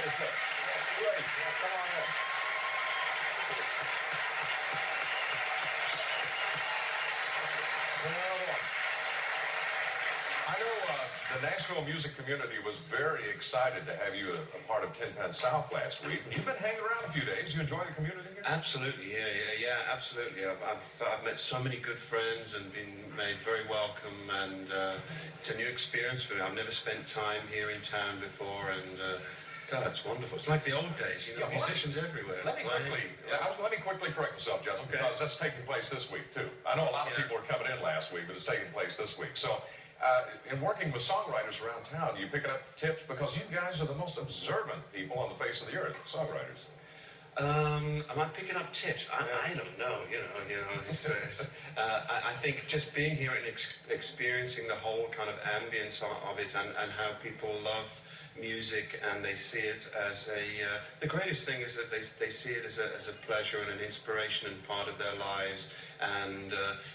is it? Great. Well, come on in. I know the Nashville music community was very excited to have you a part of Tin Pan South last week. You've been hanging around a few days. You enjoy the community here? Absolutely, yeah, absolutely. I've met so many good friends and been made very welcome, and it's a new experience for me. I've never spent time here in town before, and God, it's wonderful. It's like the old days, you know, musicians everywhere. Let me quickly correct myself, Justin, because that's taking place this week, too. I know a lot of people are coming in last week, but it's taking place this week. So, in working with songwriters around town, you picking up tips? Because you guys are the most observant people on the face of the earth, songwriters. Am I picking up tips? I don't know, I think just being here and experiencing the whole kind of ambience of it, and how people love music, and they see it as the greatest thing is that they see it as a pleasure and an inspiration and part of their lives, and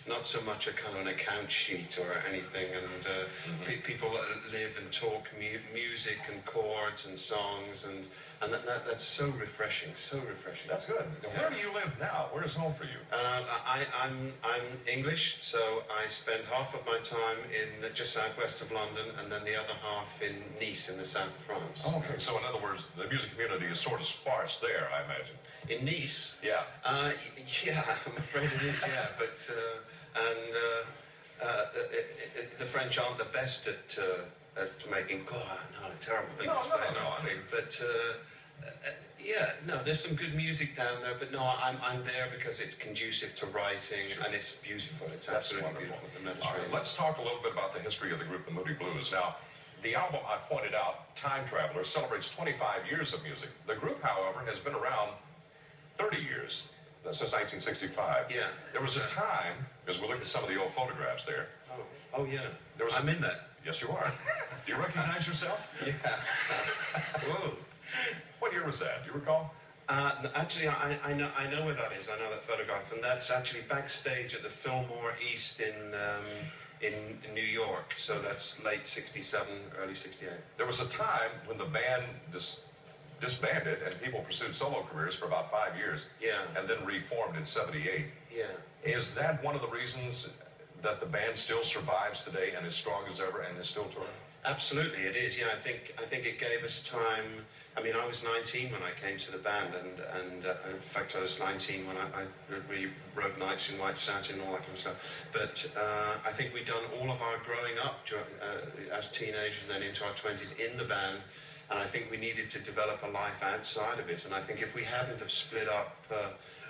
not so much a kind of an account sheet or anything, and people live and talk music and chords and songs, and that's so refreshing, That's good. Where do you live now? Where is home for you? I'm English, so I spend half of my time in just southwest of London, and then the other half in Nice in the south of France. Oh, okay, so in other words, the music community is sort of sparse there, I imagine. In Nice? Yeah. Yeah, I'm afraid it is, yeah. But, the French aren't the best at making, a terrible thing to say. No, I mean... But, there's some good music down there, but no, I'm there because it's conducive to writing, and it's beautiful. It's absolutely beautiful, the Mediterranean. All right, let's talk a little bit about the history of the group, the Moody Blues. Now, the album I pointed out, Time Traveler, celebrates 25 years of music. The group, however, has been around 30 years, since 1965. Yeah. There was a time, as we look at some of the old photographs there. Oh yeah. I'm in that. Yes, you are. Do you recognize yourself? Yeah. Whoa. What year was that? Do you recall? Actually, I know where that is. I know that photograph, and that's actually backstage at the Fillmore East in New York. So that's late '67, early '68. There was a time when the band disbanded and people pursued solo careers for about 5 years. Yeah. And then reformed in '78. Yeah. Is that one of the reasons that the band still survives today and is strong as ever and is still touring? Absolutely, it is. Yeah, I think it gave us time. I mean, I was 19 when I came to the band, and in fact, I was 19 when I really wrote Nights in White Satin and all that kind of stuff. But I think we'd done all of our growing up as teenagers and then into our 20s in the band, and I think we needed to develop a life outside of it. And I think if we hadn't have split up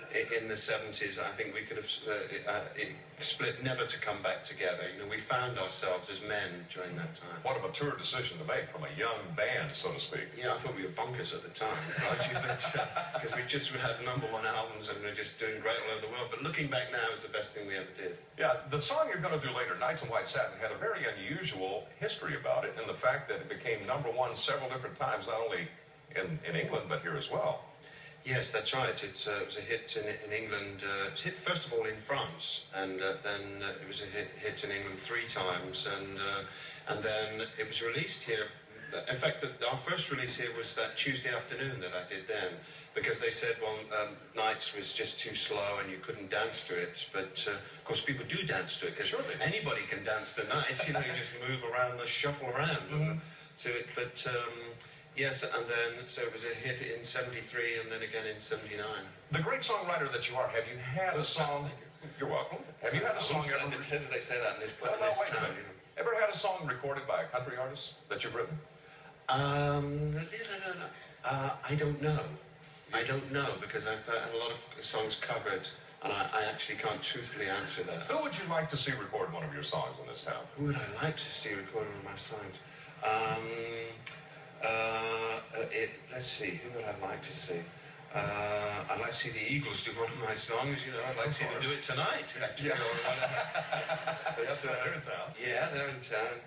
in the 70s, I think we could have split, never to come back together. You know, we found ourselves as men during that time. What a mature decision to make from a young band, so to speak. Yeah, I thought we were bonkers at the time, because we just had #1 albums and we were just doing great all over the world. But looking back now is the best thing we ever did. Yeah, the song you're going to do later, Nights in White Satin, had a very unusual history about it, and the fact that it became #1 several different times, not only in England, but here as well. Yes, that's right. It was a hit in England. It was hit first of all in France, and then it was a hit in England 3 times, and then it was released here. In fact, our first release here was that Tuesday afternoon that I did then, because they said, well, Nights was just too slow and you couldn't dance to it. But of course, people do dance to it, because anybody can dance to Nights. You know, you just move around, shuffle around to it. But yes, and then, so it was a hit in '73 and then again in '79. The great songwriter that you are, have you had a song... You're welcome. Have you had a song ever... I hesitate to say that in this town. Ever had a song recorded by a country artist that you've written? I don't know. I don't know, because I've had a lot of songs covered, and I actually can't truthfully answer that. Who would you like to see record one of your songs in this town? Who would I like to see record one of my songs? Let's see, who would I like to see? I'd like to see the Eagles do one of my songs, you know. I'd like to see them do it tonight. Yeah. Yes, they're in town. Yeah, they're in town.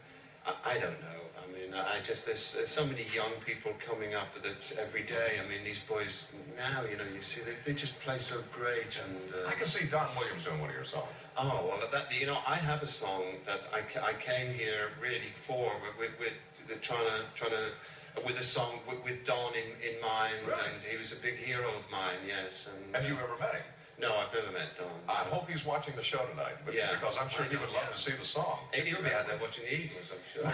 I don't know. I mean, there's so many young people coming up that every day. I mean, these boys now, you know, you see, they just play so great. And I can see Don Williams doing one of your songs. Oh, well, you know, I have a song that I came here really for, with trying to with a song with Don in mind, really? and he was a big hero of mine, yes. And have you ever met him? No, I've never met Don. I hope he's watching the show tonight, because I'm sure he would love to see the song. He'll be out there watching the Eagles, I'm sure.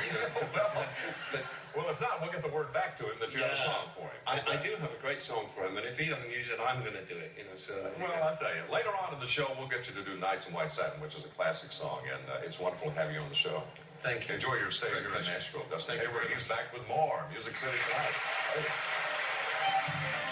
Well, if not, we'll get the word back to him that you have a song for him. I do have a great song for him, and if he doesn't use it, I'm going to do it. So. Well, I'll tell you. Later on in the show, we'll get you to do Nights in White Satin, which is a classic song, and it's wonderful to have you on the show. Thank you. Enjoy your stay here in Nashville. Dustin Hayward, he's back with more Music City tonight. Later.